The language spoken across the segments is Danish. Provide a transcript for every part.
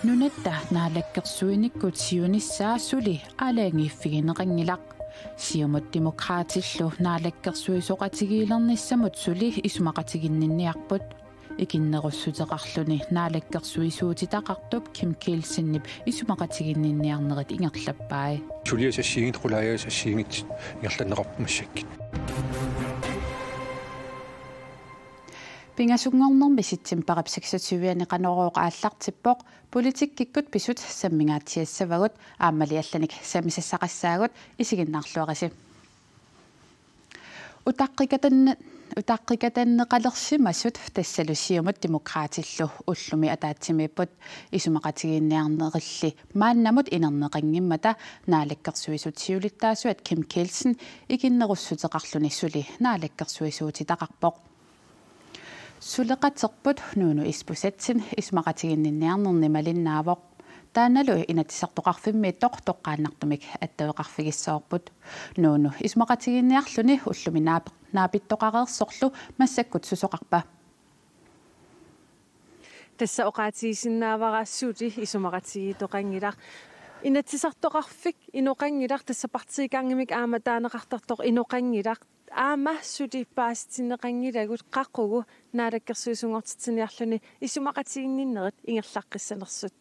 Nunetta naalakkersuinikku siunissaa suli alaangiiffigineqangilaq siumut demokraatillu naalakkersuisoqatigiilernissamut suli isumaqatiginninniarput ikinnerussutеқарлүни naalakkersuisuutitaqartup Kim Kielsinnip isumaqatiginninniarnerit ingerlappai suliasassiigit qulaajaasassiigit ingerlanneqarpumassakki Pingasungornermi bisitsim parapsaksatuviani qanorooq aallartippoq politikkikkut pisut sammingaatiassavagut aammali allanik samisassaqassaagut isiginnaarluarisi utaqqikatanneqalersimassut tassalussiumut demokraatillu ullumi ataatsimiput isumaqatigiinniarnerilli maannamut inerneqangimmata naalakkersuisutsiulittaasuat Kim Kielsen ikinnerussutеқарлүни сули naalakkersuisuutitaqarpoq Suleqaterput nuunu ispusatsin ismaqatiginninniarnerni malinnaavoq taanalu inatisartoqarfimmi toqqaannartumik attaveqarfigissoorput nuunu ismaqatiginniarluni ullumi naapittoqareersorlu massakkut susoqarpa tassa oqaatiisinnaavaraassuuti isumaqatigitoqangilaq inatisartoqarfik inoqangilaq tassa partiigaangimik aamataaneqartartoq inoqangilaq aammassuti paasitineqangilagut qaqugu naalakkersuisungortitsiniarluni isumaqatiginninnerit ingerlaqqissanersut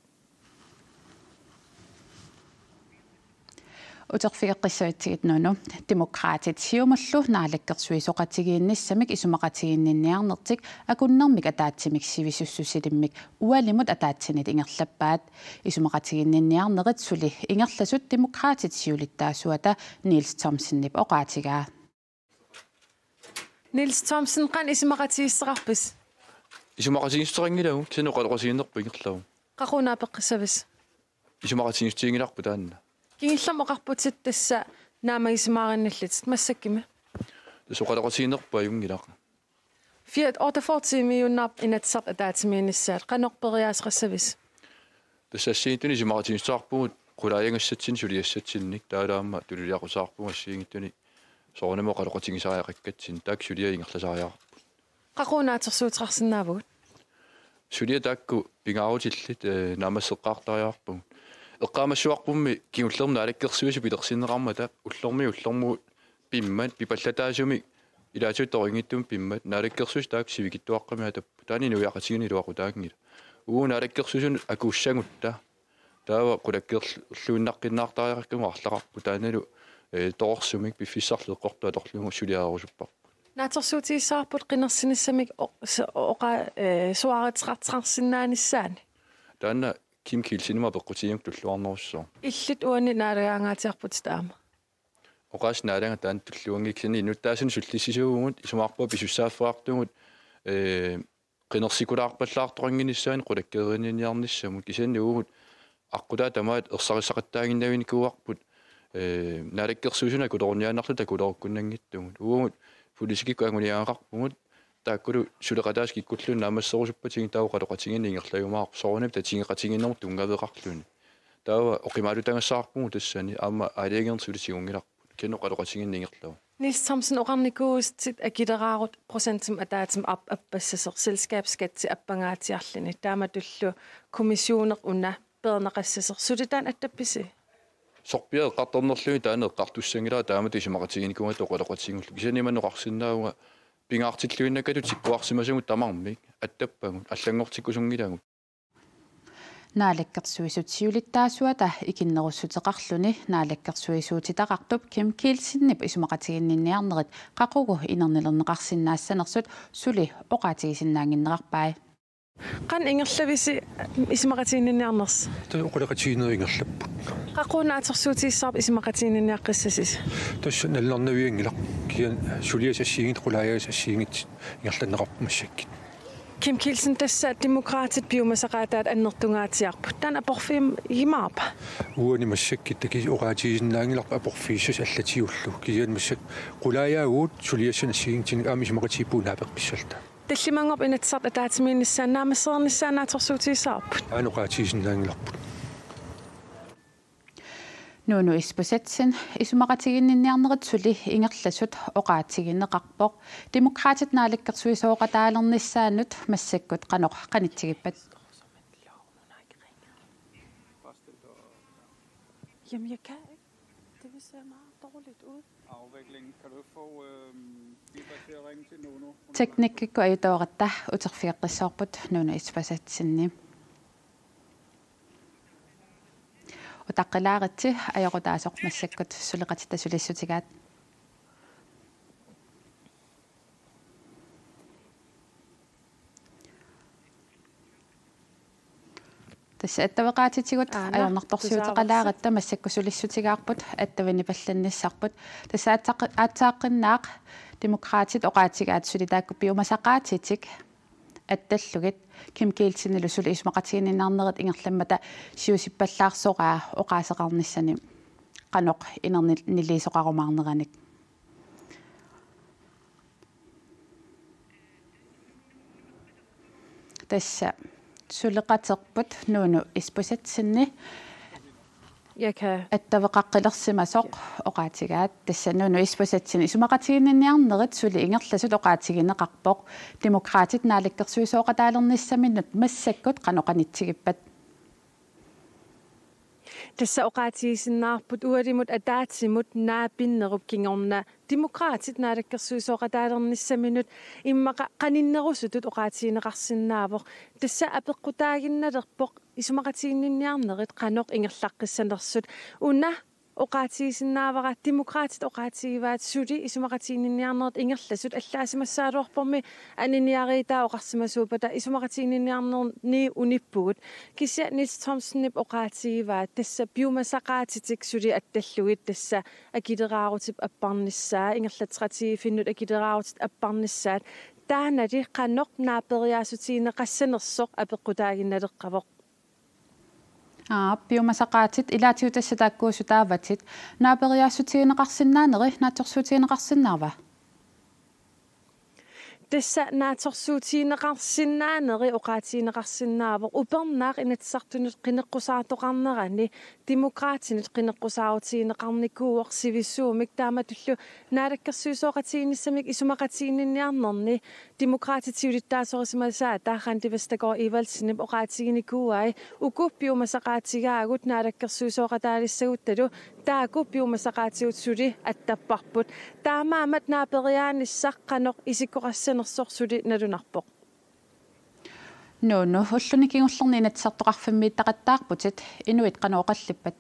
uterfigeqqissuitsigit nuunu demokraatit siumallu naalakkersuisoqatigiinnissamik isumaqatiginninniarnertik akunnermik ataatsimik sivisussusilimik ualimut ataatsinit ingerlappaat isumaqatiginninniarnerit suli ingerlasut demokraatit siulittaasuata Niels Thomsennip oqaatigaa Niels Thomsen qan isumaqatigisseqarpis isumaqatigistoqangilagu tinoqaloqasiinnerpu ingerlagu qaqunaapeqqissavis isumaqatigistiingilarpu taanna kingillermoqarputit tassa naamagismaarinналлит массаккима soqaloqasiinnerpu ajungilaq fiat ortafortimiunnaap inatsart ataatimiinissaat qanorperiaasqassavис tassassiituni isumaqatigistoqarpugut qulaayangassatsin suliassatsinnik taalaamma tululiaqusаарpumassiingittuni soornamo qaloqatigisariaqakkatsin taak sulia ingerlasariaqarpu qaqunaatersuutiqarsinnaavugut sulia taakku pingaarutillit naamasseqqaartariarpu eqqaamassuarpummi kiullerna alakkersuisu pilersinneqarmata ullermu pimmat pipallataasumi ilaatuttoringittum pimmat naalakkersuis taak sivikittuaqqami tappu taani nuiaqatigini luaqutaangila uuna alakkersuisun akuussangutta taava qulakkerluinnaqqinnaartariaqarkamu arlaqarpu taanalu toorsumik piffissarleeqqortu atorlugu suliaarusuppa naatersuutiissaarput qinersinissamik oqa suaritqartqarsinnaanissaani taanna Kim Kielsin ma beqqutiimak tulluarnerussoo illit uani naalaangaatiarput taama oqaas naalaanga taan tulluangiksini inuttaasun sullissisuugut isumaarpua pisussaaffeartugut qinersikulaarpallaartoranginissaani qulakkeeriniarnissamut kisannuugut aqulaa tamaat ersarissaqattaaginnavini naalakkersuisuna kulorniaanarlu takulorukkunnangittugut uugut polisikikku anguniaaqarpugut taakkulu suleqataas kikkulluun naamasserusuppatigin taavu qaloqatigin ingerlajumaaq soornip tatingeqatiginnermu tungaveqarluni taava oqimaalutangassaarpugu tassani aama aaliagernersulitigungilarpu kenno qaloqatigin ingerlavu Niels Thomsen oqarnikuustit akileraarut prosentum ataatim appassaser selskabsskatsi appangaatiarlini taamatullu kommissioner unna perneqassaser sulitaan attappisi sorpia eqqartornerluni taana eqqartussangilaa taamati isumaqatiginikuga toqaloqatigingullu kisanimannoqarsinnaauga pingaartilluinnakatut sikkuarsimasungut tamarmik attappagut allangortikkusungilagut naalakkersuisutsiulittaasuata ikinnerussutеқарлүни naalakkersuisuutitaqartup Kim Kielsinnip isumaqatiginninniarnerit qaqugu inernilerneqarsinnaassанерсут suli oqaatigisinnaanginnerarpai qan ingerlavisi isumaqatiginninniarners toqaloqatiginner ingerlappu qaqunaatersuutiissaarp isumaqatiginninniaqqissasis tassa nallarnaviangilaq kian suliasassiigit qulaajaasassiigit ingerlanneqarpumassakki Kim Kielsen tassa demokraatit piumasaqaataat annertungaatiarput tan aporfiim himaarpa uani massakki taki oqaatigisinnaangilarpa aporfiissus allatiullu kian massak qulaajaaguut suliassanassiigit aami isumaqatiippuunaapeqqissalta таллимангоп инатсарт атаатимииннссаан наамассернissaан наатерсуутиисаарпут аanoqaatigisinnaangilarput Nuunu ispusatsin isumaqatiginninniarnerit suli ingerlasut oqaatiginneqarpoq demokraatit naalikkersuisooqataalernissaanut massakkut qanoq qanitsigippat. Jamen, jeg kan ikke. Det vil se meget dårligt ud. Afviklingen. Kan du ikke få Biber til at ringe til Nuno? Teknikkikku ajutooqatta uterfiaqqissoorput nuunu ispusatsinni. Utaqqilaaritsi ajorutaasoq massakkut suleqatita sulissutigaat. Tässä attavaqaatitigut ajornartorsiuteqalaaratta massakkusulissutigaarput attavini pallannissarput tässä aatsaaqinnaaq demokraatit oqaatigaat sulitaakku piumasaqaatitik attallugit Kim Kielsinnilu suli isumaqatigininnaarnerit ingerlammata siusippallаарsoqaa oqaaseqarnissani qanoq inerniiliisoqarumaarneranik tässä suleqaterput nuunu ispusatsinni Jeg kan. attavaqaqqilersimasoq oqaatigaat tässä nuunu ispusatsinni isumaqatigininniarnerit suli ingerlasut oqaatiginneqarpoq demokraatit naalikkersuisooqataalernissaminnut massakkut qanoqanitsigippat. Tässä oqaatigisinnaarput ualimut ataatsimut naapinnerup kingorna demokraatit naalikkersuisooqataalernissaminnut immaqa qaninnerusutut oqaatigineqarsinnaavoq tässä apeqqutaaginnalerpoq isumaqatigininniarnerit qanoq ingerlaqqissanersut una oqaatigisinnaavara demokraatit oqaatigivaat suli isumaqatigininniarneret ingerlasut allaasimассаалуарпорми анинниариитаа oqarsimasuupata isumaqatigininniarnerni unippugut kisia Niels Thomsennip oqaatigivaat tassa piumasaqaatitik suli attallugit tassa akileraarutip apparnissaa ingerlatsratigifinnut akileraarutip apparnissaat taanali qanoq naaperiaasutigineqassanersoq apeqqutaaginnaleqqavoq Piumasaqaatit ilaatiutassataakkuusutaavatit naaperiaassutigineqarsinnaaneri naatorsuutigineqarsinnaarva. Tässä naatorsuutigineqarsinnaaneri oqaatigineqarsinnaavoq upernaaq inatsartunut qineqqusaartoqarnerani demokraatinut qineqqusaarutigineqarnikuuoq sivissuumik taamatullu naalakkersuisooqatiginissamik isumaqatigininniarnerni demokraatitiulittaasorisimasaa taarranti Vestager Evaldssinip oqaatiginikuuai ukuppiumasaqaatigaagut naalakkersuisooqataalissaguttalu taakuppiumasaqaatigut suli attapparput taamaamat naaperiaanissaq qanoq isikkoqassanersorsuli nalunarpoq Nuunu ullunikingullерни inatsartoqarfimmiittaqattaarputit inuit qanooqallippat.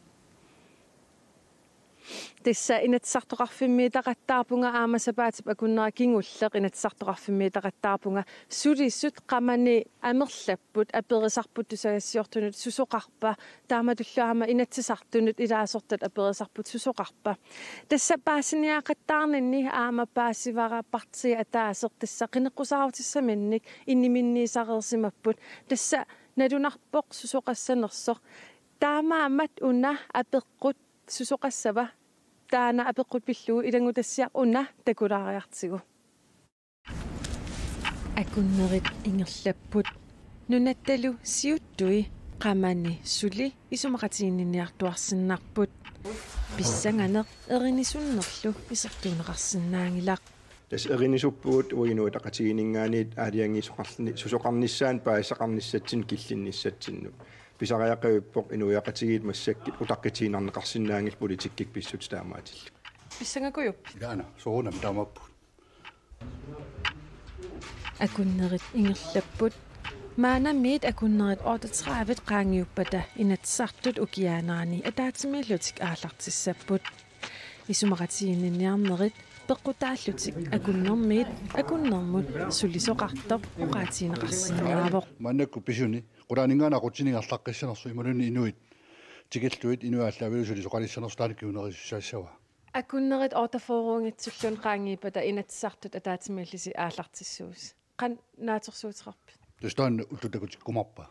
Tässä inatsartoqarfimmiitaqattaarpunga aamassapaatip akunnera kingulleq inatsartoqarfimmiitaqattaarpunga sulissut qamani amerlapput aperisarput tusagassiortunut susoqarpa taamatulluama inatsisartunut ilaasortat aperisarput susoqarpa tässä paasiniaqattaarninni aama paasivara partia ataaseq tässä qineqqusaarutissaminnik inniminniisareersimapput tässä nalunarpoq susoqassanersoq taamaamat una apeqqut susoqassava taana apeqqut pillu ilangutassiaq una takulaariartigu akunnerit ingerlapput nunattalu siuttui qamani suli isumaqatigininniartuarsinnarput pissanganeq erinisunnerlu isertuuneqarsinnaangilaq tas erinisupuut uinuit aqatiginingaaniit aaliangiisoqarlini susoqarnissaan paisaqarnissatsin killinnissatsinnu pisariaqavippoq inuiaqatigiit massakkit utaqqitigiinarneqarsinnaangil politikkik pissut taamaatillu pissangakujup Jaana, soonam taamappu. akunnerit ingerlapput maanamiit akunnerit 38 qaangiuppata inatsartut ukiaanaani ataatsimillutik aallartissapput isumaqatigininniarnerit peqqutaallutik akunnermiit akunnermut sulisoqartoq oqaatigineqarsinnaavoq Mannakku pisuni quraaningaana qutsinigarlaqqissanersu imaluni inuit tikilluit inuaallaavilusuli soqalissanersu taanikkiunerissaassawa akunnerit ortaforuungitsullun qaangiipata inatsartut ataatimillisi aallartissuus qan naatorsuuteqarpi tustaan ullutakutikumarpa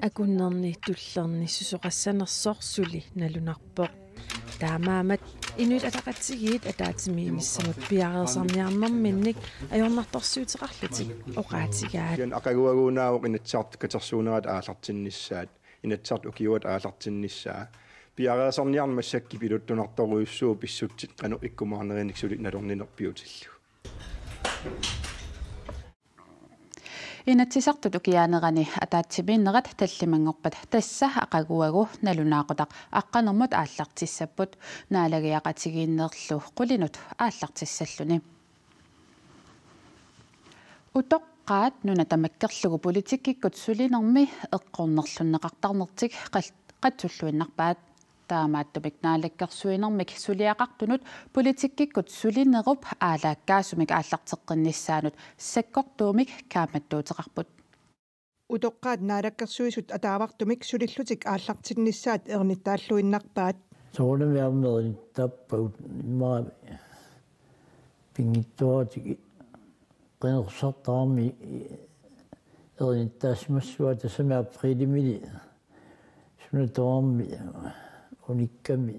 akunnerni tullerni susoqassanersorsuli nalunarpoq taamaamat inuit ataqatsigiit ataatimiimissamut piareersarniarnerminnik ajornartorsuuteqarlutik oqaatigaat yan aqaguaguunaawoq inatsart katersuunerat aallartinnissaat inatsart ukiuat aallartinnissaa Piareasarniarmassakki piluttunartoruussuu pissutsit qanu ikkumaarneriniksulit nalorninerpiutillu. Inatsisartut ukiaanerani ataatsimиннерат таллимангорпат тасса ақагуагу налунаақутақ аққанермут ааллартиссаппут наалагиақатигииннерлу қулинут ааллартиссаллуни утоққаат нуна тамаккерлугу политиккиккут сулинерми эққорнерлуннеқартарнертик қатсуллуиннарпаат таамааттумик наалеккерсуинермик сулиақартунут политиккиккут сулинеруп аалааккаасумик ааллартеққиннissaанут саккортуумик кааматтуутеқарпут утоққаат наалеккерсуисут атаавартумик сулиллутик ааллартиннissaат ерниттааллуиннарпаат соолемиарнерин таппаут имаа пингиттуатики qenersartaarmi ernittaasimassua tasama aprilимили sunatoormi unikkammi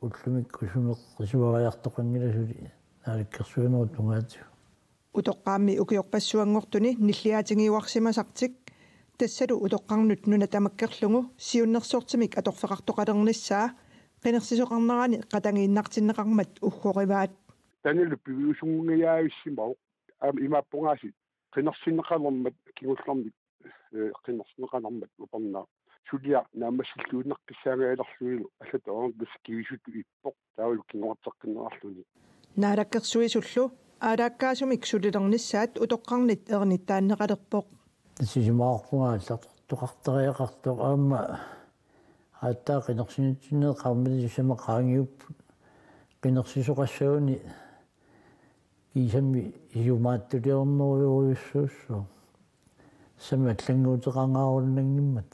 ullumikku sumeqqisuariartoqangilasuli naalikkersuinerut tungaatu утоққаамми укиорпассуангортуни ниллиаатингиуарсимасартик тассалу утоққарнут нуна тамаккерлугу сиуннерсуортимик аторфеқартоқалерниссаа qenersisоқарнерани qatанgiinnartinneqarmat уггориваат танилу пивиусунгаяависсимау имааппунгааси qenersinneqalermat kingullarmi qenersinneqalermat uparnaa сулиа наамассиллууннаркиссаагаалерлуилу аллатаорнус кивисуту иппоқ таавалу кингортеққиннерарлуни наалаккерсуисуллу аалааккаасумик сулилерниссаат утоққарнит ерниттааннеқалерпоқ тассисимаақпунгааллартоқартериақартоқ аама ааттаа qenersinitsinneeqarmili самеқаангиуппут qenersisоқассауни кисамми иумааттулиорнеруйуссууссу саматлангуутеқангаарулнангиммат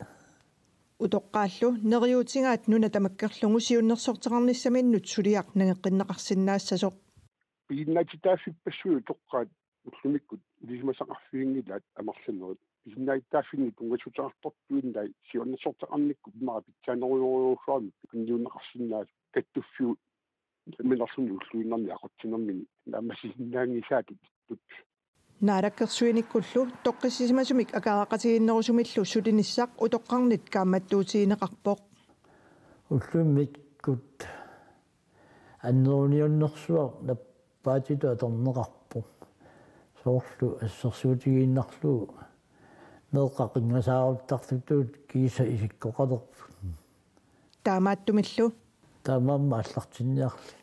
утоққааллу нериутингаат нуна тамаккерлугу сиуннерсортеқарниссаминнут сулиақ нагеққиннеқарсинаассасоқ пииннаатитааффиппассуи тоққаат уллумиккут илисмасақарфиингилаат амерланерит пииннаатитааффинни тунгасутеқартортуиндай сиуннерсортеқарникку имаа питсаанеруйоруусуами кинниуннеқарсинаат каттуффиу минерсуни уллуиннарни ақутсинермини наамассиннаангисаатут тут наалаккерсуиниккуллу тоққиссисимасумик акаақатигиннерусумиллу сулиниссақ утоққарнит кааматтуутиинеқарпоқ уллуммиккут аннерунионнерсуа наппаатиту аторнеқарпо соорлу ассерсуутигииннарлу неэққақингасааруттартутуут кииса исиккоқалерпу таамааттумиллу таамаамма аллартинниарли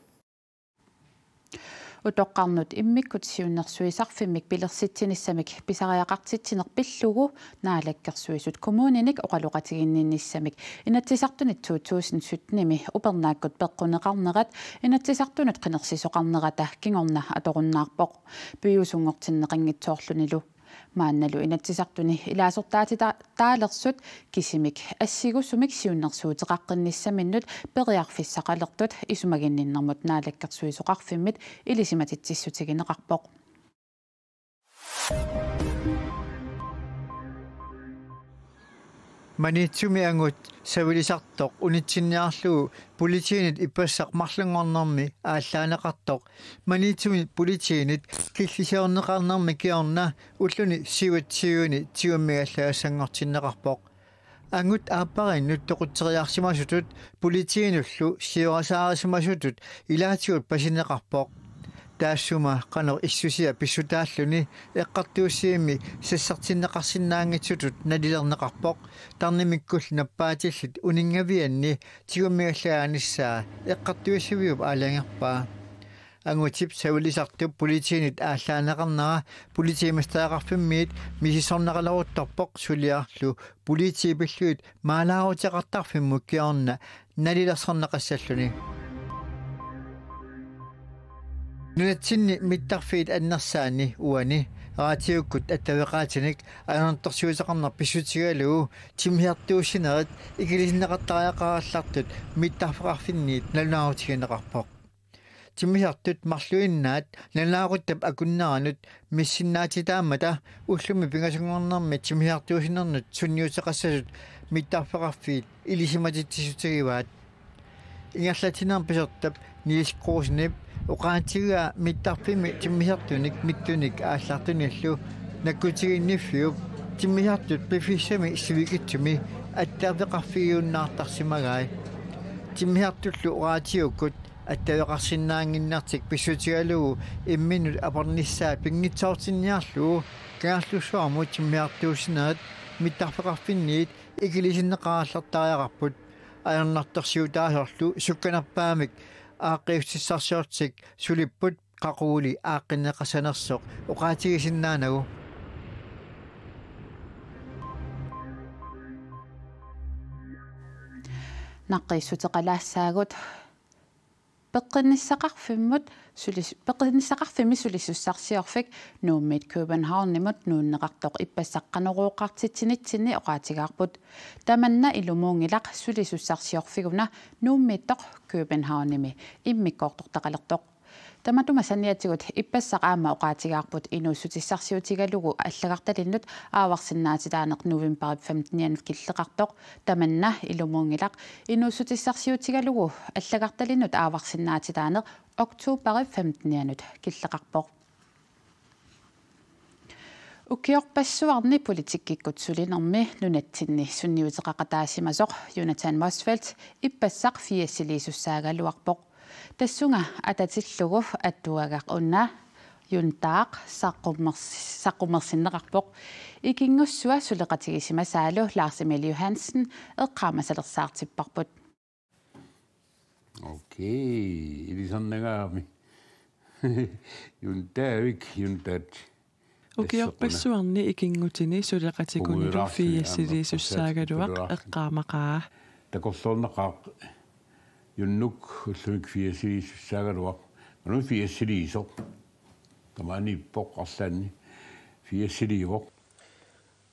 утоққарнут иммиккут сиуннерсуисарфиммик пилерситсиниссамик писариақартитсинерпиллугу наалаккерсуисут коммуниник оқалуқатигиннинниссамик инатсисартунит 2017-ми упернааккут пеққунеқарнерат инатсисартунут qenersisоқарнерата кингорна аторуннаарпоқ пиусунгортиннеқангитсоорлунилу маанналу инатсисартуни илаасортаатита таалерсут кисимик ассигуссумик сиуннерсуутеқаққинниссаминнут периарфиссақалертут исумагинниннэрмут наалаккерсуисоқарфиммит илисиматитсиссутигинеқарпоқ манитсуми ангут савилисартоқ унитсинниарлугу политиинит иппассақ марлангорнэрми ааллаанеқартоқ манитсуми политиинит киллисиорнеқарнэрми киорна уллуни сиватсиуни тиуммигаллаассангортиннеқарпоқ ангут ааппариннут тоқутсериарсимасутут политиинуллу сиорасаарисимасутут илаатигут пасинеқарпоқ таассума qanor issусиа писсутааллуни эққартуussiими сассартиннеқарсинаангитсутут налилернеқарпоқ тарнимиккул наппаатиллит унингавианни тигуммигаллааниссаа эққартуuссивиуп аалангерпаа ангутип савилисартуп политиинит ааллаанеқарнера политиимастаақарфиммиит мисисорнеқалерутторпоқ сулиарлу политиипиллуит маалаарутеқартарфимму киорна налилерсорнеқассаллуни нунатсинни миттарфиит аннерсаани уани раатиуккут аттавеқаатиник аернерторсуисеқарнер писсутигалуу тимхиартуусинерит игилисиннеқартариақараллартут миттарфеқарфинниит налунаарутигинеқарпоқ тимхиартут марлуиннаат налунааруттап акуннаранут миссиннаатитаамата уллуми пингасунгорнерми тимхиартуусинернут сунниутеқассасут миттарфеқарфиит илисиматитсисутигиваат ингерлатинер писертап нилискрууснип уqaatigaa миттарфими тиммисартуник миттуник ааллартуниллу наккутигинниффиуп тиммисартут пифиссами сивикитсуми аттаавеқарфигиуннаартарсимагаи тиммиартуллу ураатиуккут аттавеқарсинаангиннартик писсутигалугу имминут апарниссаа пингитсаортинниарлуу каарлуссуарму тиммиартуусинерат миттарфеқарфинниит игилисиннеқааллартариақарпут аернарторсиутаасорлу сукканерпаамик ааққиуссиссарсиортик сулиппут қақуули ааққиннеқасанерсоқ уқаатигисиннаанагу наққиссутеқалаассаагут пеққинниссақарфиммут пеққинниссақарфими сулиссуссарсиорфик нууммит Københavnнимут нууннеқартоқ иппассаққанеруоқартитсинитсинни оqaатигаарпут таманна илумуунгилақ сулиссуссарсиорфигуна нууммиттоқ Københavnними иммиккоортортақалертоқ таматума саниатигут иппассақаама оqaатигаарпут инууссутиссарсиутигалугу аллагарталиннут ааварсиннаатилаанеқ новембер 15 киллеқартоқ таманна илумуунгилақ инууссутиссарсиутигалугу аллагарталиннут ааварсиннаатилаанеқ октообер 15 киллеқарпоқ укиорпассуарни политиккиккут сулинерми нунатсинни сунниутеқақатаасимасоқ Jonathan Motzfeldt иппассақ фиассилисуссаагалуарпоқ тассунга ататиллугу аттуагақ унна юнтаақ саққуммерсиннеқарпоқ икингуссуа сулеқатигисимасаалу Lars Emil Johansen эққаамасалерсаартиппарпут окей илисаннагаами юнтаавик укиорпассуарни икингутини сулеқатикунилу фиассилисуссаагалуақ эққаамақаа такорлорнеқаа юннук уллумик фиассилисуссаагалуақ манун фиассилисо тамаани поққарлаанни фиассиливоқ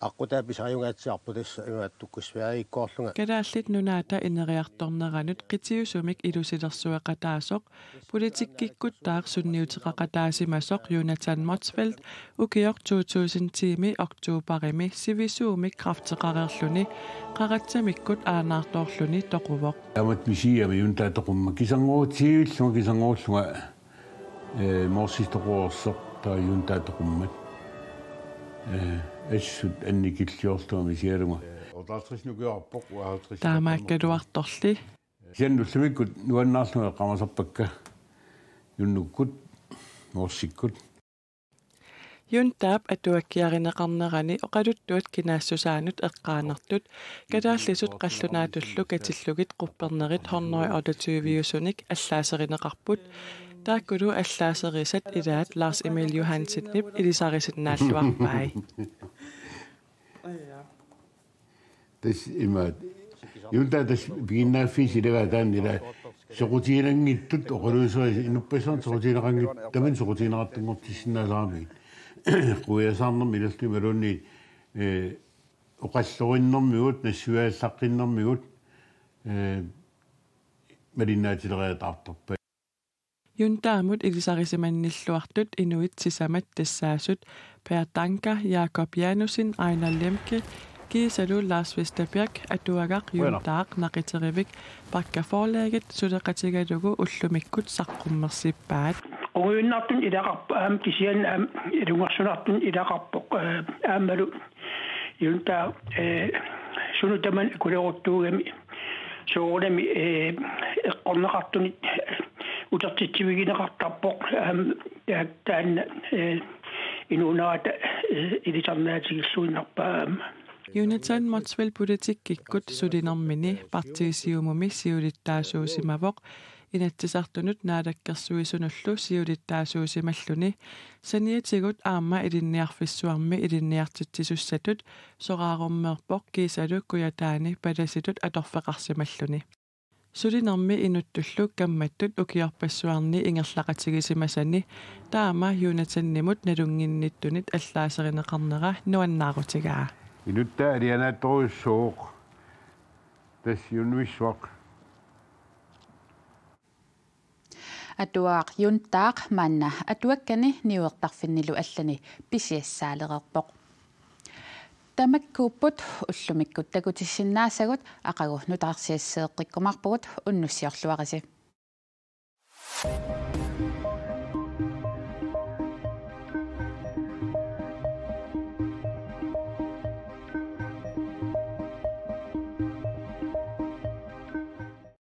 аққутааписааюгаатсиарпутасса имааттуккусвиаиккоорлунга калааллит нунаата инериарторнеранут қитиусумик илусилерсуақатаасоқ политиккиккуттаақ сунниутеқақатаасимасоқ Jonathan Motzfeldt укиор 2010 октообарими сивисуумик крафтеқарерлуни қаратсамиккут аанаарторлуни тоқувоқ амат мисиами юнтаатоқумма кисангуутигиллунга морсистоқуорсоқ таа юнтаатоқуммат эссут анникиллиортуами сиалуга отаалтриснукиарпоқ уаалтрис таамааккалуарторли сианнуллумиккут нуаннаарлуга қамасарпакка юннуккут морсиккут юнтаап атуаккиаринеқарнерани оқалуттуат кинаассусаанут эққаанартут калааллисут қаллунаатуллу катиллугит қуппернерит хорнери олутуивиусуник аллаасеринеқарпут тааккулу аллаасерисат илаат Lars Emil Johansenнип илисарисиннааллуарпай тэс има юнтаатас бигиннааффисилегаатааннила соқутиинангиттут оқалуусуи инуппасаан соқутиинеқангит таман соқутиинеқартунгортиссинааларамик қуясаарнерми илаллу малуунни оқаллориннэрмигут нассуааллаққиннэрмигут малиннаатилериатаарторпа юнтаамут илисарисиманниллуартут инуит сисамат тассаасут Per Danker, Jakob Janussin, Ejner Lemke, Gisalu Lars Vesterberg, Atuagaq Juntaaq Naqiterivik, Bakkaforlaget, Sudeqatigalugu ullumikkut saqqummersippaat. Uinnartun ilaqarpaam kisian ilungarsunartun ilaqarpoq aammalu junta sunutaman kuleruttuugami soorami eqqorneqartunit utartitsivigineqartarpoq taan inunaata ilisarnaatigissuinnarpaam Jonathan Motzfeldt politikkikut sulinermini partisiumumi siulittaasuusimavoq inatsisartunut naalakkersuisunullu siulittaasuusimalluni saniatigut aamma ilinniarfissuarmi ilinniartitsisussatut soraarummeerpoq kiisalu kuyataani palasitut atorfeqarsimalluni sulinermi inuttullu kammattut ukiorpassuarni ingerlaqatigisimasani taama Jonathannimut nalunginnittunit allaaserneqarnera nuannaarutigaa Inutta alianaattoruissuuq tassiunnuissuaq Atuaq juntaaq manna atuakkani niuertarfinnilu allani pisiassaaleqerpoq tamakkuupput ullumikkut takutissinnaassagut aqagu nutaarsiasseeqqikkumarpugut unnussiorluarisi